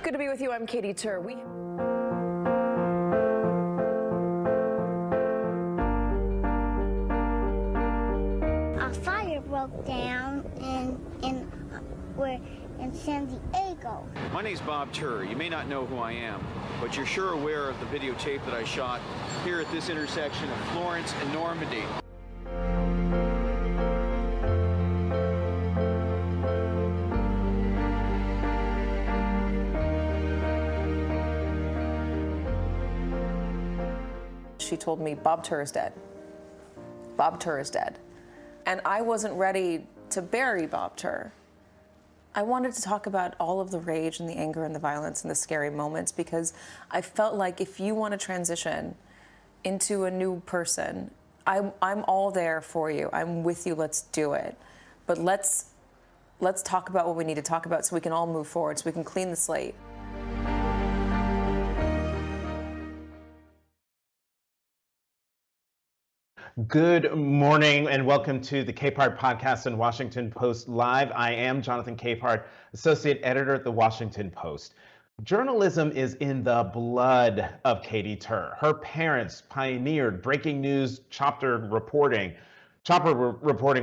Good to be with you. I'm Katy Tur. A fire broke down we're in San Diego. My name's Bob Tur. You may not know who I am, but you're sure aware of the videotape that I shot here at this intersection of Florence and Normandy. She told me, Bob Tur is dead. Bob Tur is dead. And I wasn't ready to bury Bob Tur. I wanted to talk about all of the rage and the anger and the violence and the scary moments, because I felt like if you want to transition into a new person, I'm all there for you. I'm with you. Let's do it. But let's talk about what we need to talk about so we can all move forward, so we can clean the slate. Good morning and welcome to the Capehart podcast and Washington Post Live. I am Jonathan Capehart, Associate Editor at the Washington Post. Journalism is in the blood of Katy Tur. Her parents pioneered breaking news chopper reporting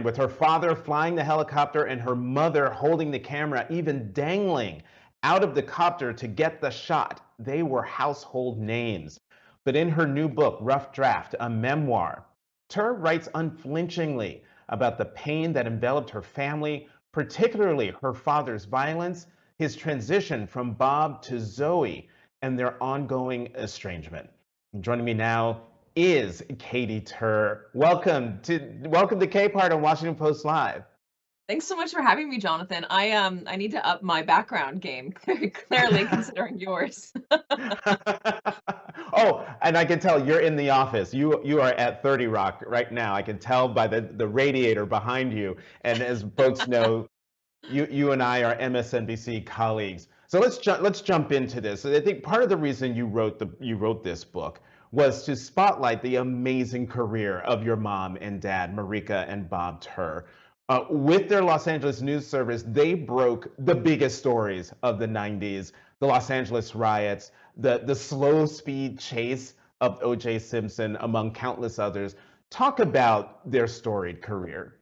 with her father flying the helicopter and her mother holding the camera, even dangling out of the copter to get the shot. They were household names. But in her new book, Rough Draft, a memoir, Tur writes unflinchingly about the pain that enveloped her family, particularly her father's violence, his transition from Bob to Zoe, and their ongoing estrangement. And joining me now is Katy Tur. Welcome to Capehart on Washington Post Live. Thanks so much for having me, Jonathan. I need to up my background game, clearly considering yours. Oh, and I can tell you're in the office. You are at 30 Rock right now. I can tell by the radiator behind you. And as folks know, you and I are MSNBC colleagues. So let's jump into this. I think part of the reason you wrote this book was to spotlight the amazing career of your mom and dad, Marika and Bob Tur. With their Los Angeles news service, they broke the biggest stories of the 90s, the Los Angeles riots, the slow speed chase of O.J. Simpson, among countless others. Talk about their storied career.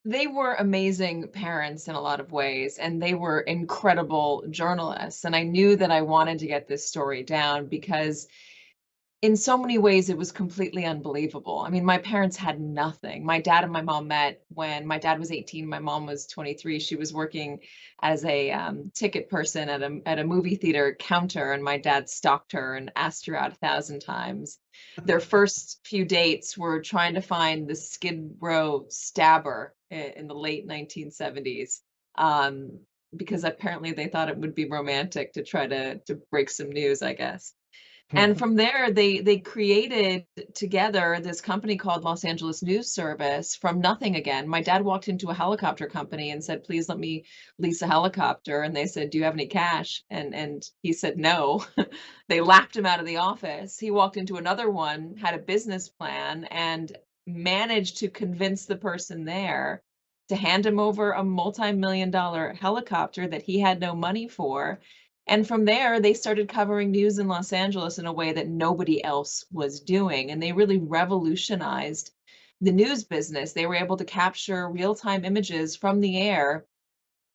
They were amazing parents in a lot of ways, and they were incredible journalists. And I knew that I wanted to get this story down because in so many ways, it was completely unbelievable. I mean, my parents had nothing. My dad and my mom met when my dad was 18, my mom was 23. She was working as a ticket person at a movie theater counter, and my dad stalked her and asked her out 1,000 times. Their first few dates were trying to find the Skid Row stabber in the late 1970s. Because apparently they thought it would be romantic to try to break some news, I guess. And from there, they created together this company called Los Angeles News Service from nothing again. My dad walked into a helicopter company and said, please let me lease a helicopter. And they said, do you have any cash? And he said, no. They laughed him out of the office. He walked into another one, had a business plan, and managed to convince the person there to hand him over a multi-million-dollar helicopter that he had no money for. And from there, they started covering news in Los Angeles in a way that nobody else was doing. And they really revolutionized the news business. They were able to capture real-time images from the air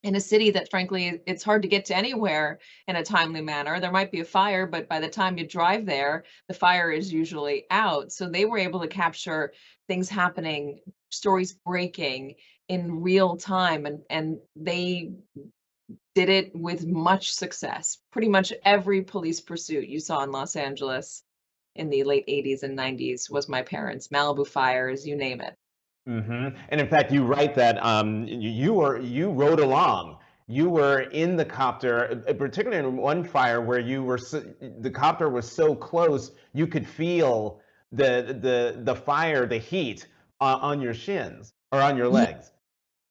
in a city that, frankly, it's hard to get to anywhere in a timely manner. There might be a fire, but by the time you drive there, the fire is usually out. So they were able to capture things happening, stories breaking in real time. And they did it with much success. Pretty much every police pursuit you saw in Los Angeles in the late 80s and 90s was my parents. Malibu fires, you name it. Mm-hmm. And in fact, you write that you rode along. You were in the copter, particularly in one fire where the copter was so close you could feel the fire, the heat on your shins or on your legs.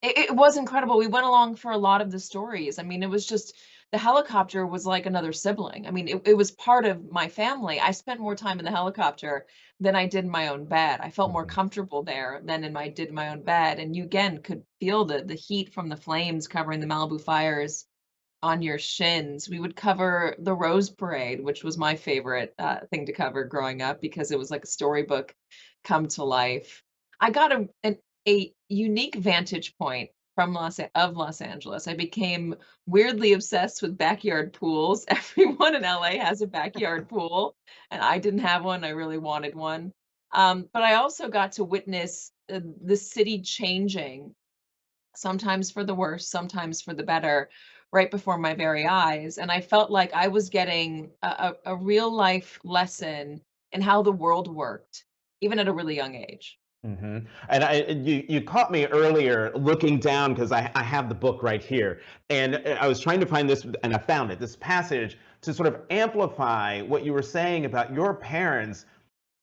It was incredible. We went along for a lot of the stories. I mean, it was just the helicopter was like another sibling. I mean, it was part of my family. I spent more time in the helicopter than I did in my own bed. I felt more comfortable there than did in my own bed. And you again could feel the heat from the flames covering the Malibu fires. on your shins. We would cover the Rose Parade, which was my favorite thing to cover growing up because it was like a storybook come to life. I got a unique vantage point from Los Angeles. I became weirdly obsessed with backyard pools. Everyone in LA has a backyard pool, and I didn't have one. I really wanted one. But I also got to witness the city changing, sometimes for the worse, sometimes for the better, right before my very eyes. And I felt like I was getting a real life lesson in how the world worked, even at a really young age. And you caught me earlier looking down because I have the book right here, and I was trying to find this, and I found it. This passage to sort of amplify what you were saying about your parents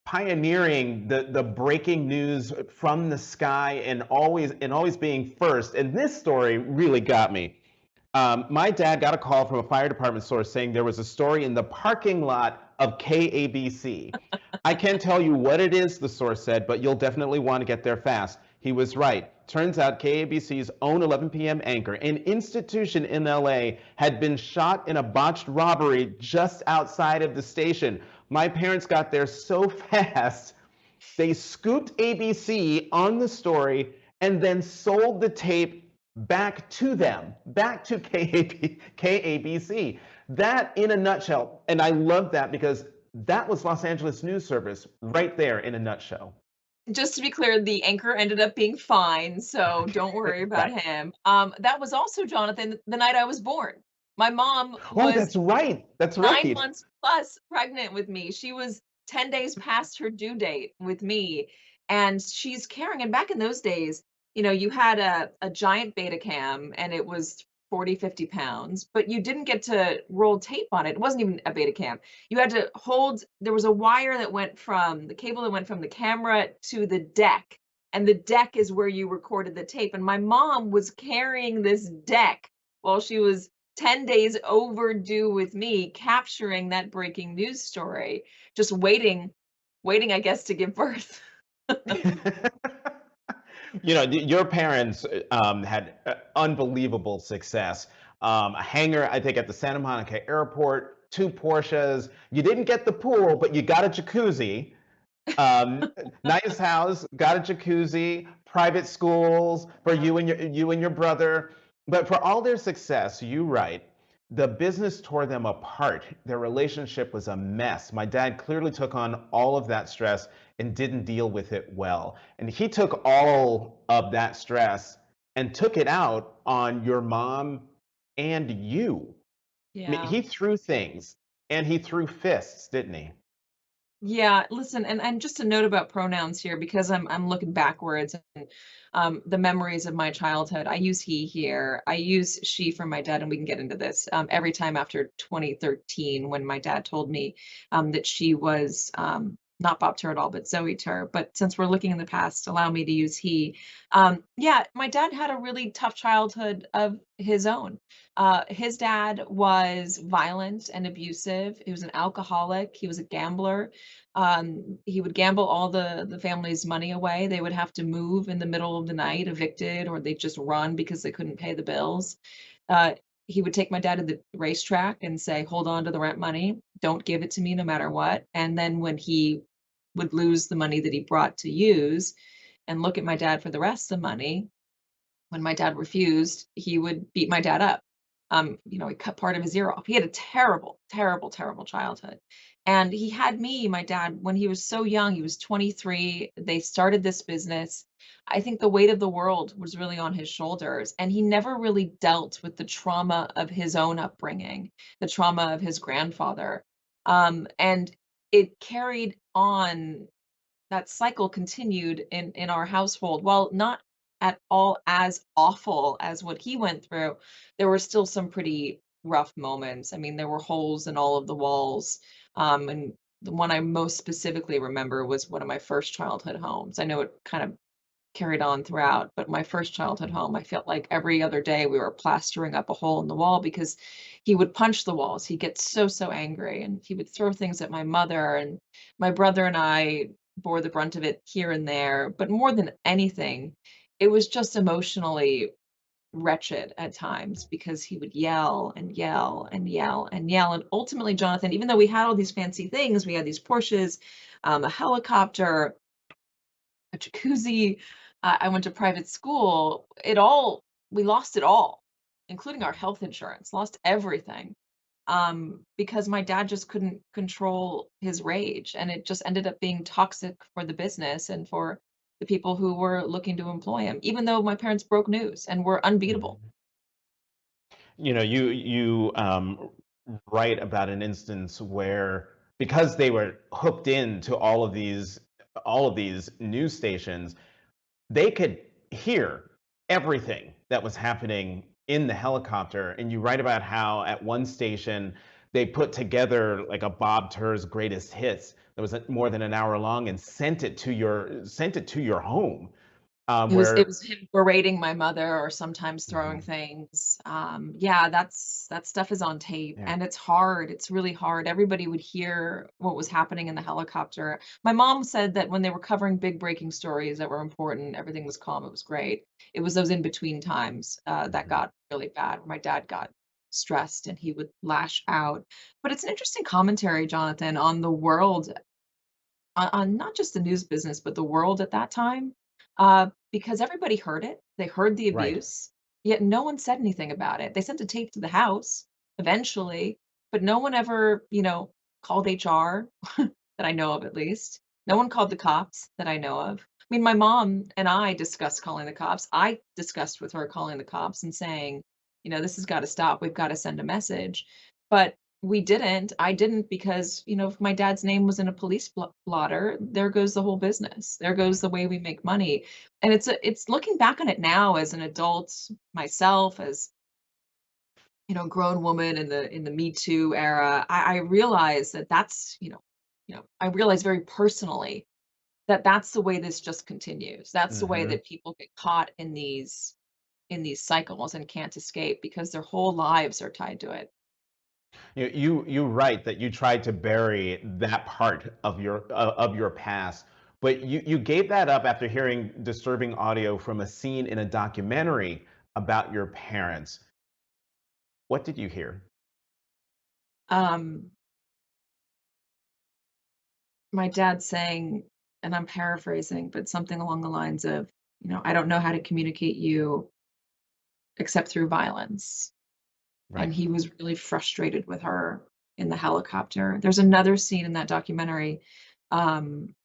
pioneering the breaking news from the sky and always being first. And this story really got me. My dad got a call from a fire department source saying there was a story in the parking lot of KABC. I can't tell you what it is, the source said, but you'll definitely want to get there fast. He was right. Turns out KABC's own 11 p.m. anchor, an institution in LA, had been shot in a botched robbery just outside of the station. My parents got there so fast, they scooped ABC on the story and then sold the tape back to them, back to KABC. That in a nutshell, and I love that because that was Los Angeles News Service right there in a nutshell. Just to be clear, the anchor ended up being fine, so don't worry about Right. him. That was also, Jonathan, the night I was born. My mom Oh, was that's right. That's 9 right. months plus pregnant with me. She was 10 days past her due date with me, and she's carrying, and back in those days, you had a giant Betacam, and it was 40, 50 pounds, but you didn't get to roll tape on it. It wasn't even a Betacam. You had to hold, there was a wire that went from the cable that went from the camera to the deck, and the deck is where you recorded the tape. And my mom was carrying this deck while she was 10 days overdue with me, capturing that breaking news story, just waiting, I guess, to give birth. Your parents had unbelievable success. A hangar, I think, at the Santa Monica airport, 2 Porsches. You didn't get the pool, but you got a jacuzzi. Nice house, got a jacuzzi, private schools for you and your brother. But for all their success, you write, the business tore them apart. Their relationship was a mess. My dad clearly took on all of that stress and didn't deal with it well. And he took all of that stress and took it out on your mom and you. I mean, Yeah. he threw things and he threw fists, didn't he? Yeah, listen, and just a note about pronouns here because I'm looking backwards and the memories of my childhood. I use he here. I use she for my dad, and we can get into this every time after 2013 when my dad told me that she was not Bob Tur at all, but Zoe Tur. But since we're looking in the past, allow me to use he. Yeah, my dad had a really tough childhood of his own. His dad was violent and abusive. He was an alcoholic. He was a gambler. He would gamble all the family's money away. They would have to move in the middle of the night, evicted, or they'd just run because they couldn't pay the bills. Uh, he would take my dad to the racetrack and say, "Hold on to the rent money. Don't give it to me no matter what." And then when he would lose the money that he brought to use and look at my dad for the rest of the money, when my dad refused, he would beat my dad up. He cut part of his ear off. He had a terrible, terrible, terrible childhood. And he had me, my dad, when he was so young. He was 23. They started this business. I think the weight of the world was really on his shoulders. And he never really dealt with the trauma of his own upbringing, the trauma of his grandfather. And it carried on, that cycle continued in our household. While not at all as awful as what he went through, there were still some pretty rough moments. I mean, there were holes in all of the walls. And the one I most specifically remember was one of my first childhood homes. I know it kind of carried on throughout, but my first childhood home, I felt like every other day we were plastering up a hole in the wall because he would punch the walls. He'd get so angry, and he would throw things at my mother, and my brother and I bore the brunt of it here and there. But more than anything, it was just emotionally wretched at times because he would yell and yell and yell and yell. And ultimately, Jonathan, even though we had all these fancy things, we had these Porsches, a helicopter, a jacuzzi, I went to private school, we lost it all, including our health insurance, lost everything. Because my dad just couldn't control his rage, and it just ended up being toxic for the business and for the people who were looking to employ him, even though my parents broke news and were unbeatable. You know, you write about an instance where, because they were hooked into all of these news stations, they could hear everything that was happening in the helicopter. And you write about how at one station they put together like a Bob Tur's greatest hits that was more than an hour long and sent it to your home, It where was him berating my mother or sometimes throwing Mhm. things. Yeah, that stuff is on tape, Yeah. and it's hard. It's really hard. Everybody would hear what was happening in the helicopter. My mom said that when they were covering big breaking stories that were important, everything was calm. It was great. It was those in between times that Mhm. got really bad. My dad got stressed and he would lash out. But it's an interesting commentary, Jonathan, on the world, on not just the news business, but the world at that time, because everybody heard it. They heard the Right. abuse, yet no one said anything about it. They sent a tape to the house eventually, but no one ever, called HR that I know of at least. No one called the cops that I know of. I mean, my mom and I discussed calling the cops. I discussed with her calling the cops and saying, this has got to stop. We've got to send a message. But we didn't. I didn't because, if my dad's name was in a police blotter, there goes the whole business. There goes the way we make money. And it's looking back on it now as an adult myself, as grown woman in the Me Too era. I realize that I realize very personally that that's the way this just continues. That's the way Mhm. that people get caught in these cycles and can't escape because their whole lives are tied to it. You write that you tried to bury that part of your past, but you gave that up after hearing disturbing audio from a scene in a documentary about your parents. What did you hear? Um, my dad saying, and I'm paraphrasing, but something along the lines of, I don't know how to communicate you except through violence. And Right. he was really frustrated with her in the helicopter. There's another scene in that documentary um,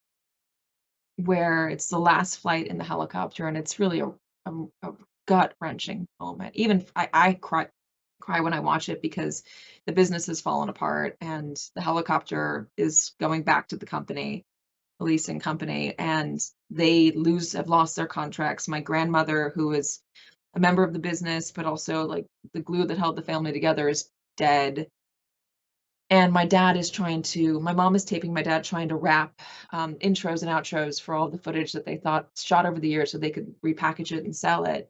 where it's the last flight in the helicopter, and it's really a gut wrenching moment. Even I cry when I watch it because the business has fallen apart and the helicopter is going back to the company, the leasing company, and they have lost their contracts. My grandmother, who is a member of the business, but also like the glue that held the family together, is dead. And my mom is taping my dad trying to wrap intros and outros for all the footage that they thought shot over the years so they could repackage it and sell it.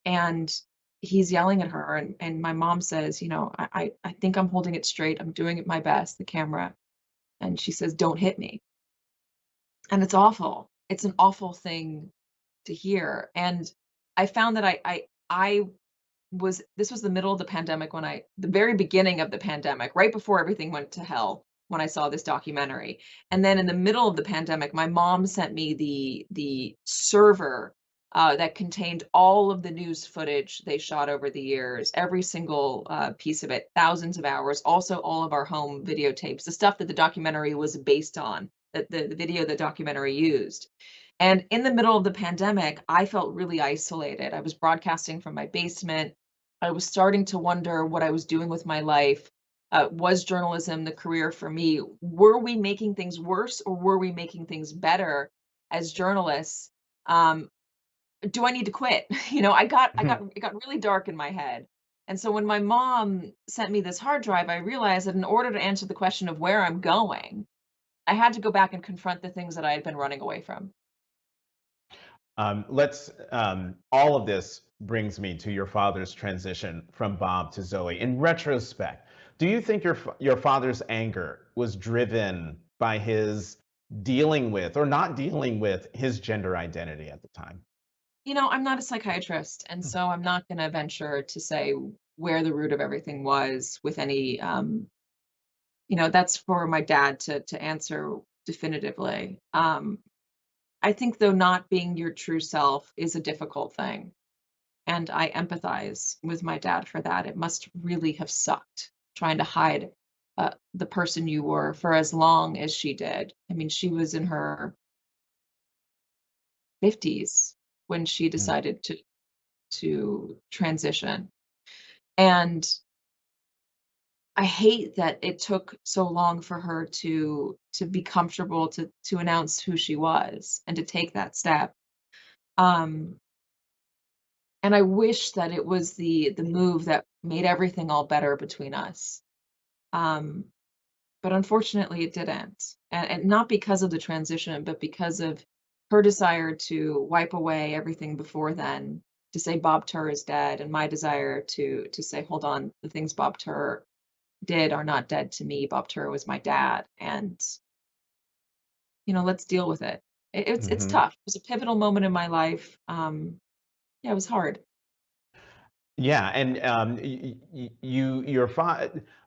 And he's yelling at her. And my mom says, I think I'm holding it straight. I'm doing it my best, the camera. And she says, don't hit me. And it's awful. It's an awful thing to hear. And I found that I this was the middle of the pandemic, the very beginning of the pandemic, right before everything went to hell, when I saw this documentary. And then in the middle of the pandemic, my mom sent me the server that contained all of the news footage they shot over the years, every single piece of it, thousands of hours, also all of our home videotapes, the stuff that the documentary was based on, that the video the documentary used. And in the middle of the pandemic, I felt really isolated. I was broadcasting from my basement. I was starting to wonder what I was doing with my life. Was journalism the career for me? Were we making things worse or were we making things better as journalists? Um, do I need to quit? It got really dark in my head. And so when my mom sent me this hard drive, I realized that in order to answer the question of where I'm going, I had to go back and confront the things that I had been running away from. All of this brings me to your father's transition from Bob to Zoe. In retrospect, do you think your father's anger was driven by his dealing with or not dealing with his gender identity at the time? I'm not a psychiatrist, and so I'm not going to venture to say where the root of everything was with any, that's for my dad to answer definitively. I think though not being your true self is a difficult thing. And I empathize with my dad for that. It must really have sucked trying to hide the person you were for as long as she did. I mean, she was in her 50s when she Mm. decided to transition. And I hate that it took so long for her to be comfortable to announce who she was and to take that step. Um, and I wish that it was the move that made everything all better between us. Um, but unfortunately, it didn't, and not because of the transition, but because of her desire to wipe away everything before then, to say Bob Tur is dead, and my desire to say, hold on, the things Bob Tur did are not dead to me. Bob Tur was my dad, and let's deal with it. It's Mhm. tough. It was a pivotal moment in my life. Yeah, it was hard. Yeah, and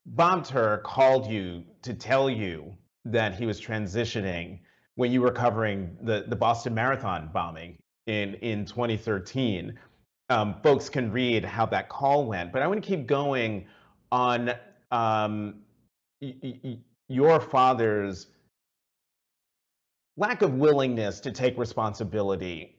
Bob Tur called you to tell you that he was transitioning when you were covering the Boston Marathon bombing in 2013. Folks can read how that call went, but I want to keep going on um, your father's lack of willingness to take responsibility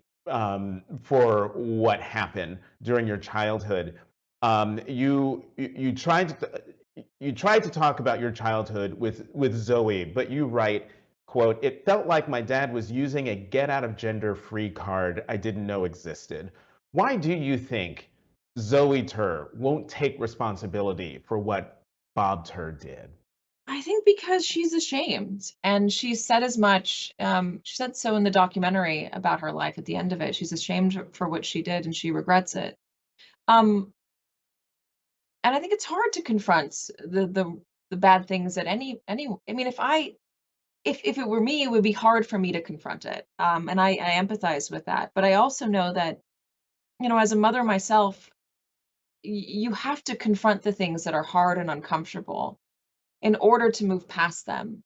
for what happened during your childhood. You tried to talk about your childhood with Zoe, but you write, quote, "It felt like my dad was using a get out of gender free card I didn't know existed." Why do you think Zoe Tur won't take responsibility for what Bob Tur did? I think because she's ashamed, and she said as much. She said so in the documentary about her life at the end of it. She's ashamed for what she did, and she regrets it. Um, and I think it's hard to confront the bad things that any. I mean, if it were me, it would be hard for me to confront it. And I empathize with that. But I also know that as a mother myself, you have to confront the things that are hard and uncomfortable in order to move past them,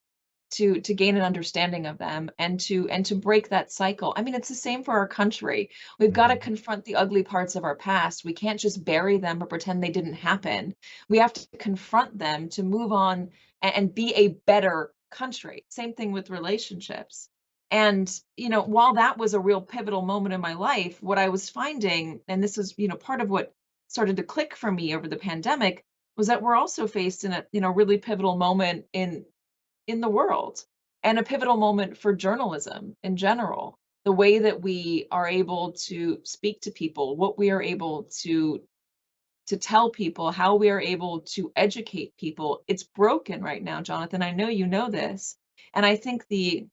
to gain an understanding of them, and to break that cycle. I mean, it's the same for our country. We've got to Mhm. confront the ugly parts of our past. We can't just bury them or pretend they didn't happen. We have to confront them to move on and be a better country. Same thing with relationships. And while that was a real pivotal moment in my life, what I was finding, and this is part of what started to click for me over the pandemic, was that we're also faced in a really pivotal moment in the world, and a pivotal moment for journalism in general. The way that we are able to speak to people, what we are able to tell people, how we are able to educate people, it's broken right now, Jonathan. I know you know this. And I think the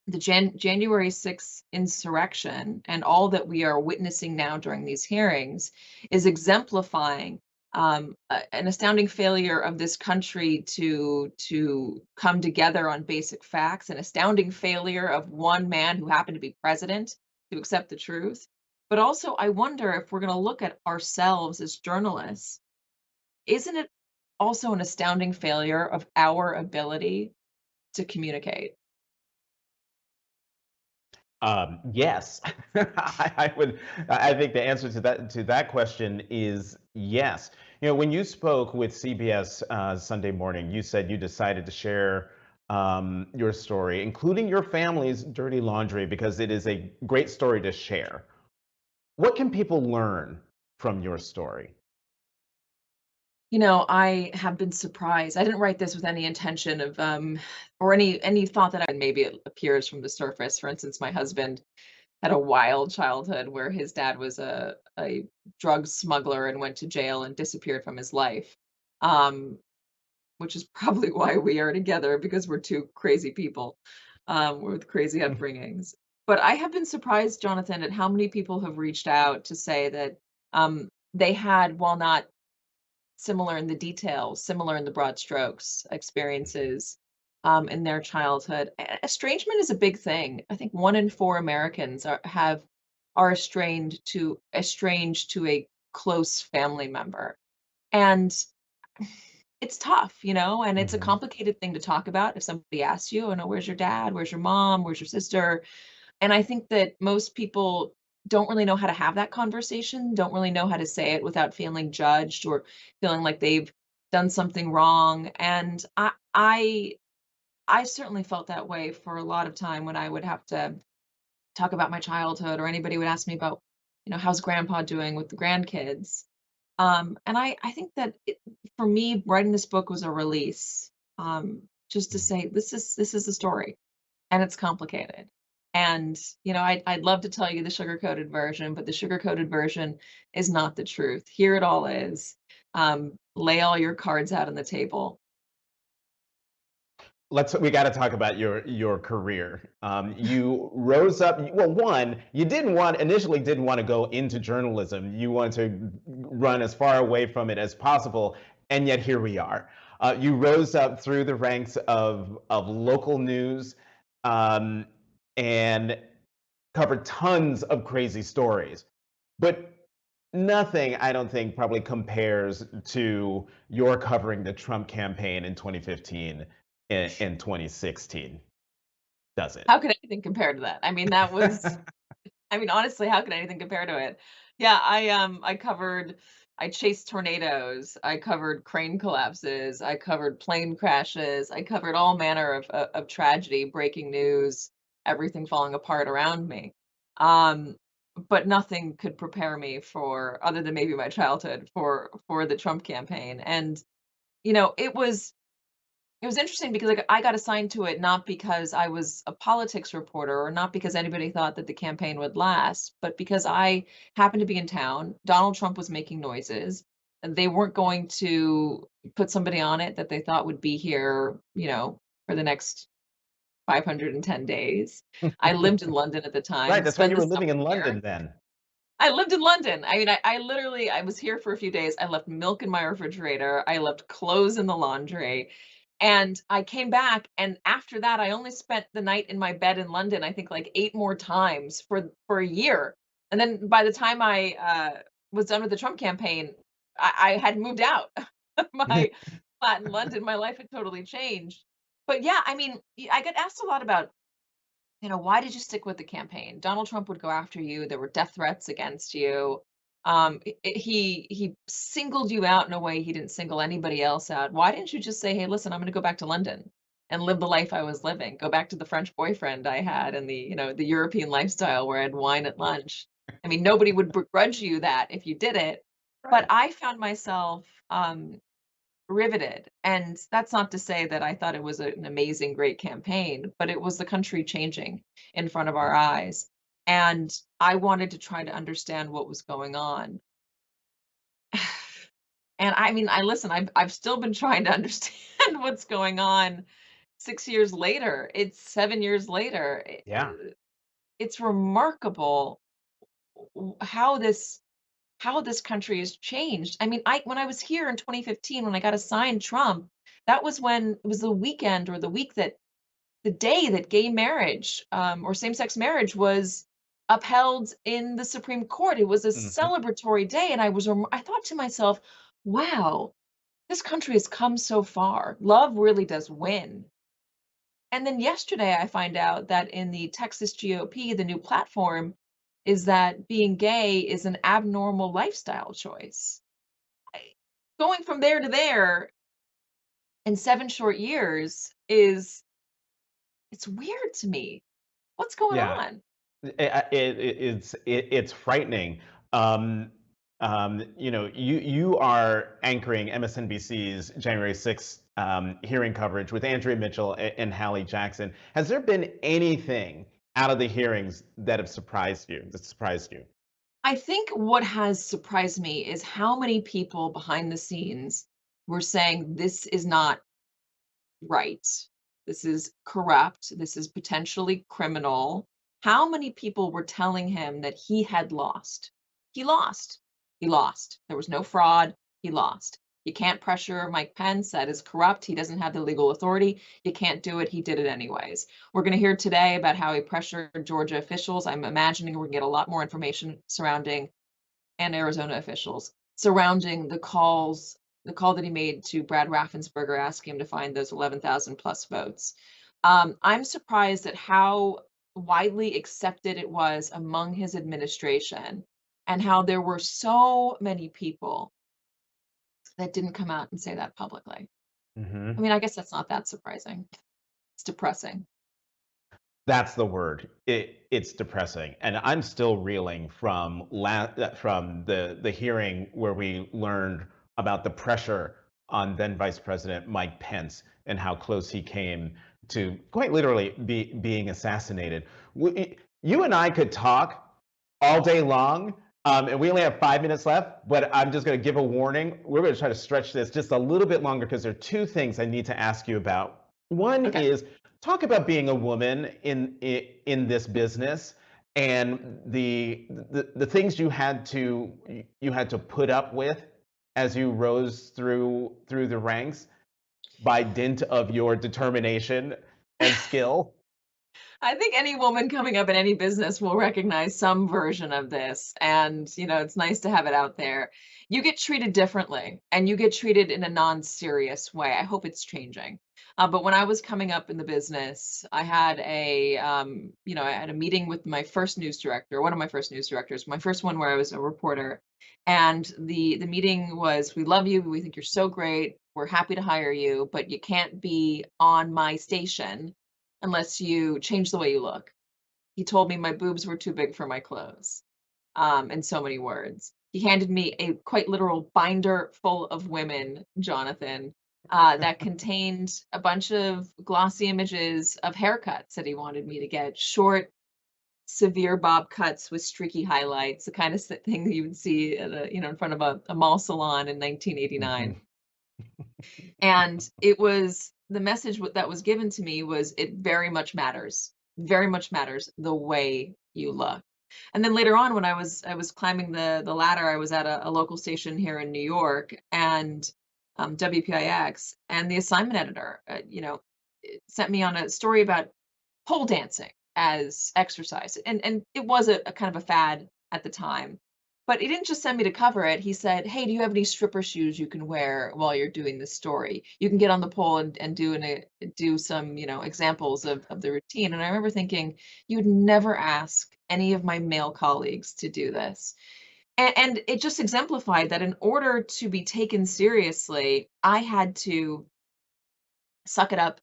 January 6th insurrection and all that we are witnessing now during these hearings is exemplifying an astounding failure of this country to come together on basic facts, an astounding failure of one man who happened to be president to accept the truth. But also, I wonder if we're going to look at ourselves as journalists, isn't it also an astounding failure of our ability to communicate? Yes, I would. I think the answer to that question is yes. When you spoke with CBS Sunday Morning, you said you decided to share your story, including your family's dirty laundry, because it is a great story to share. What can people learn from your story? I have been surprised. I didn't write this with any intention of or any thought that maybe it appears from the surface. For instance, my husband had a wild childhood where his dad was a drug smuggler and went to jail and disappeared from his life. Um, which is probably why we are together, because we're two crazy people with crazy upbringings. But I have been surprised, Jonathan, at how many people have reached out to say that they had, while not similar in the details, similar in the broad strokes, experiences in their childhood. Estrangement is a big thing. I think 1 in 4 Americans are estranged to a close family member. And it's tough, and it's a Hmm. complicated thing to talk about if somebody asks you, where's your dad? Where's your mom? Where's your sister? And I think that most people don't really know how to have that conversation, don't really know how to say it without feeling judged or feeling like they've done something wrong. And I certainly felt that way for a lot of time when I would have to talk about my childhood or anybody would ask me about, how's grandpa doing with the grandkids. And I think that for me, writing this book was a release, just to say this is the story, and it's complicated. And I'd love to tell you the sugar coated version, but the sugar coated version is not the truth. Here it all is. Lay all your cards out on the table. We got to talk about your career. You rose up. Well, one, you initially didn't want to go into journalism. You wanted to run as far away from it as possible, and yet here we are. You rose up through the ranks of local news, um, and covered tons of crazy stories. But nothing, I don't think, probably compares to your covering the Trump campaign in 2015 in 2016, does it? How could anything compare to that? I mean, that was honestly, how could anything compare to it? Yeah, I chased tornadoes, I covered crane collapses, I covered plane crashes, I covered all manner of tragedy, breaking news, everything falling apart around me. Um, but nothing could prepare me for, other than maybe my childhood, for the Trump campaign. And it was interesting because, like, I got assigned to it not because I was a politics reporter or not because anybody thought that the campaign would last, but because I happened to be in town. Donald Trump was making noises. And they weren't going to put somebody on it that they thought would be here, for the next 510 days. I lived in London at the Right, time, that's right. spent You the were living summer in here. London then. I lived in London. I mean, I literally I was here for a few days. I left milk in my refrigerator. I left clothes in the laundry. And I came back, and after that, I only spent the night in my bed in London, I think like 8 more times for a year. And then by the time I was done with the Trump campaign, I had moved out of my flat in London. My life had totally changed. But yeah, I mean, I get asked a lot about, why did you stick with the campaign? Donald Trump would go after you. There were death threats against you. He singled you out in a way he didn't single anybody else out. Why didn't you just say, "Hey, listen, I'm going to go back to London and live the life I was living. Go back to the French boyfriend I had and the European lifestyle where I had wine at lunch." I mean, nobody would begrudge you that if you did it. But Right. I found myself riveted. And that's not to say that I thought it was an amazing, great campaign, but it was the country changing in front of our eyes. And I wanted to try to understand what was going on. And I mean, I've still been trying to understand what's going on 6 years later. It's 7 years later. Yeah. It's remarkable how this country has changed. I mean, when I was here in 2015, when I got assigned Trump, that was when it was the weekend or the day that gay marriage or same-sex marriage was upheld in the Supreme Court. It was a Hmm. celebratory day, and I thought to myself, "Wow, this country has come so far. Love really does win." And then yesterday, I find out that in the Texas GOP, the new platform is that being gay is an abnormal lifestyle choice. I- Going from there to there in 7 short years it's weird to me. What's going Yeah. on? It's frightening. Um, you are anchoring MSNBC's January 6th hearing coverage with Andrea Mitchell and Hallie Jackson. Has there been anything out of the hearings that have surprised you? That surprised you? I think what has surprised me is how many people behind the scenes were saying this is not right. This is corrupt. This is potentially criminal. How many people were telling him that he had lost? He lost. He lost. There was no fraud. He lost. You can't pressure Mike Pence. That is corrupt. He doesn't have the legal authority. You can't do it. He did it anyways. We're going to hear today about how he pressured Georgia officials. I'm imagining we're going to get a lot more information surrounding, and Arizona officials, surrounding the call that he made to Brad Raffensperger asking him to find those 11,000 plus votes. I'm surprised at how widely accepted it was among his administration and how there were so many people that didn't come out and say that publicly. Hmm. I mean, I guess that's not that surprising. It's depressing. That's the word. It's depressing, and I'm still reeling from the hearing where we learned about the pressure on then Vice President Mike Pence and how close he came to quite literally being assassinated. You and I could talk all day long, and we only have 5 minutes left. But I'm just going to give a warning. We're going to try to stretch this just a little bit longer because there are two things I need to ask you about. One Okay. is, talk about being a woman in this business and the things you had to put up with as you rose through the ranks by dint of your determination and skill. I think any woman coming up in any business will recognize some version of this. And, it's nice to have it out there. You get treated differently and you get treated in a non-serious way. I hope it's changing. But when I was coming up in the business, I had I had a meeting with my first news director, one of my first news directors, my first one where I was a reporter. And the meeting was, we love you. We think you're so great. We're happy to hire you, but you can't be on my station unless you change the way you look. He told me my boobs were too big for my clothes, in so many words. He handed me a quite literal binder full of women, Jonathan, that contained a bunch of glossy images of haircuts that he wanted me to get. Short, severe bob cuts with streaky highlights, the kind of thing that you would see at in front of a mall salon in 1989. Mhm. And it was the message that was given to me was, it very much matters the way you look. And then later on, when I was climbing the ladder, I was at a local station here in New York, and WPIX, and the assignment editor, sent me on a story about pole dancing as exercise, and it was a kind of a fad at the time. But he didn't just send me to cover it. He said, "Hey, do you have any stripper shoes you can wear while you're doing this story? You can get on the pole and do some, examples of the routine." And I remember thinking, you would never ask any of my male colleagues to do this. And it just exemplified that in order to be taken seriously, I had to suck it up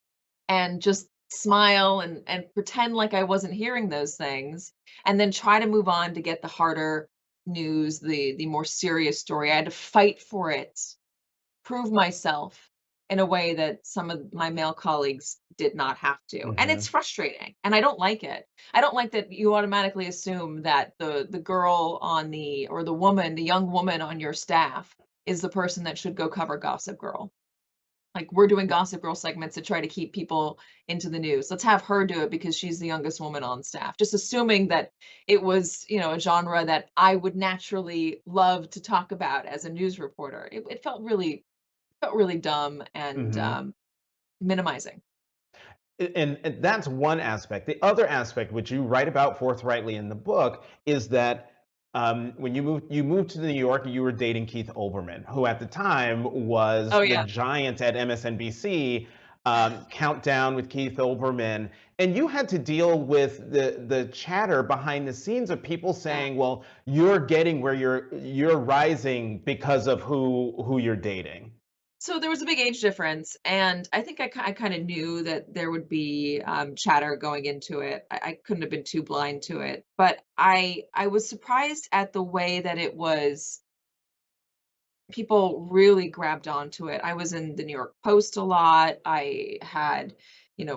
and just smile and pretend like I wasn't hearing those things, and then try to move on to get the harder news, the more serious story. I had to fight for it, prove myself in a way that some of my male colleagues did not have to. And it's Mhm. frustrating, and I don't like it. I don't like that you automatically assume that the girl or the young woman on your staff is the person that should go cover Gossip Girl. Like, we're doing Gossip Girl segments to try to keep people into the news. Let's have her do it because she's the youngest woman on staff. Just assuming that it was, a genre that I would naturally love to talk about as a news reporter. It felt really dumb and Mhm. minimizing. And that's one aspect. The other aspect, which you write about forthrightly in the book, is that when you moved to New York, you were dating Keith Olbermann, who at the time was Oh the yeah. giant at MSNBC. Countdown with Keith Olbermann, and you had to deal with the chatter behind the scenes of people Yeah. saying, "Well, you're getting where you're rising because of who you're dating." So there was a big age difference, and I think I kind of knew that there would be chatter going into it. I couldn't have been too blind to it, but I was surprised at the way that it was. People really grabbed onto it. I was in the New York Post a lot. I had,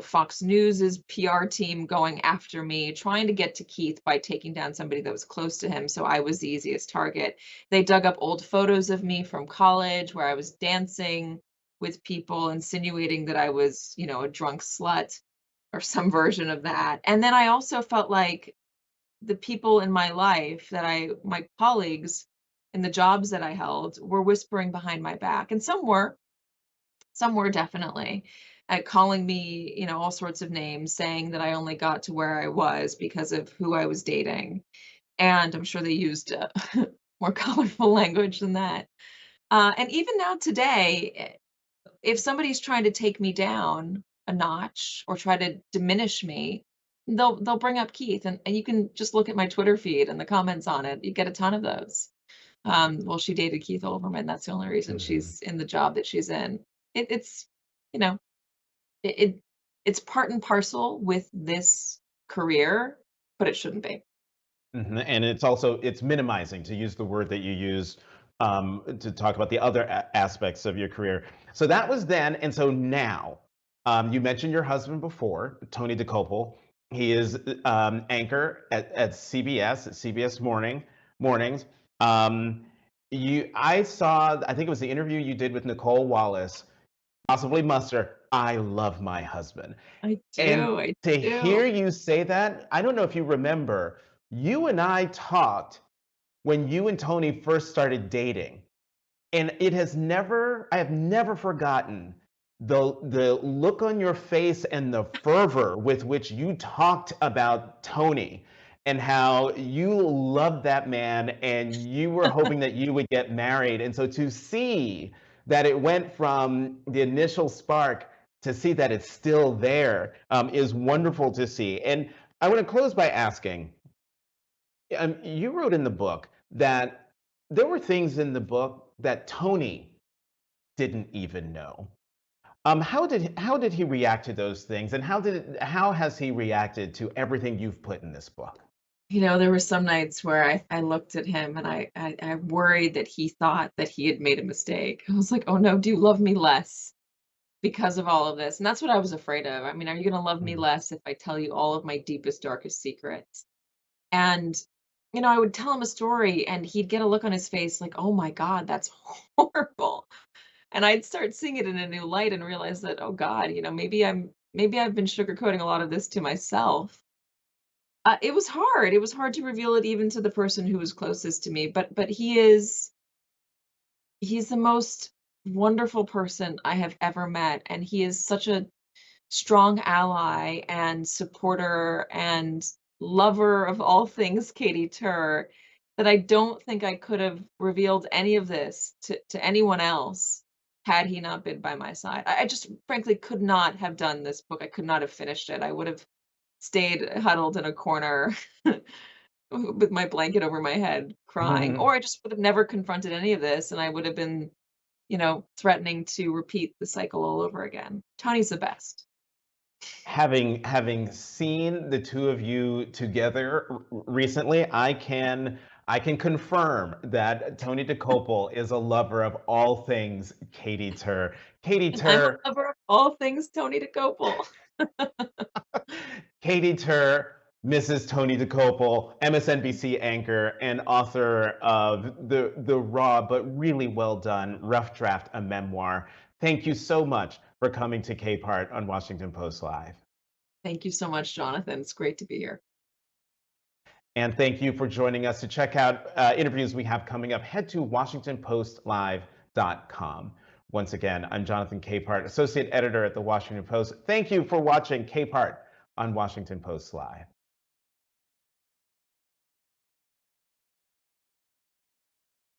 Fox News's PR team going after me, trying to get to Keith by taking down somebody that was close to him. So I was the easiest target. They dug up old photos of me from college where I was dancing with people, insinuating that I was, a drunk slut or some version of that. And then I also felt like the people in my life my colleagues, in the jobs that I held were whispering behind my back. And some were definitely calling me, all sorts of names, saying that I only got to where I was because of who I was dating. And I'm sure they used more colorful language than that. And even now today, if somebody's trying to take me down a notch or try to diminish me, they'll bring up Keith, and you can just look at my Twitter feed and the comments on it. You get a ton of those. Well, she dated Keith Olbermann. That's the only reason she's in the job that she's in. It's you know it, it it's part and parcel with this career, but it shouldn't be. And it's minimizing, to use the word that you use to talk about the other aspects of your career. So that was then, and so now, you mentioned your husband before, Tony DeCopel. He is anchor at CBS Mornings. I saw, I think it was the interview you did with Nicole Wallace, possibly Muster. I love my husband. I And do. I to do. hear you say that, I don't know if you remember, you and I talked when you and Tony first started dating. And I have never forgotten the look on your face and the fervor with which you talked about Tony and how you loved that man and you were hoping that you would get married. And so to see that it went from the initial spark to see that it's still there is wonderful to see. And I want to close by asking, you wrote in the book that there were things in the book that Tony didn't even know. How did he react to those things, and how has he reacted to everything you've put in this book? There were some nights where I looked at him and I worried that he thought that he had made a mistake. I was like, oh no, do you love me less because of all of this? And that's what I was afraid of. I mean, are you going to love me Mm. less if I tell you all of my deepest, darkest secrets? And, I would tell him a story and he'd get a look on his face like, oh my God, that's horrible. And I'd start seeing it in a new light and realize that, oh God, maybe I've been sugarcoating a lot of this to myself. It was hard. It was hard to reveal it even to the person who was closest to me. But he's the most wonderful person I have ever met, and he is such a strong ally and supporter and lover of all things Katy Tur that I don't think I could have revealed any of this to anyone else had he not been by my side. I just frankly could not have done this book. I could not have finished it. I would have stayed huddled in a corner with my blanket over my head crying, or I just would have never confronted any of this and I would have been, threatening to repeat the cycle all over again. Tony's the best. Having seen the two of you together recently, I can confirm that Tony DeCopel is a lover of all things Katy Tur. Katy And I'm a Tur, lover of all things Tony DeCopel. Katy Tur, Mrs. Tony DeCopel, MSNBC anchor and author of the raw but really well done Rough Draft, a memoir. Thank you so much for coming to Capehart on Washington Post Live. Thank you so much, Jonathan. It's great to be here. And thank you for joining us. To check out interviews we have coming up, head to WashingtonPostLive.com. Once again, I'm Jonathan Capehart, Associate Editor at The Washington Post. Thank you for watching Capehart on Washington Post Live.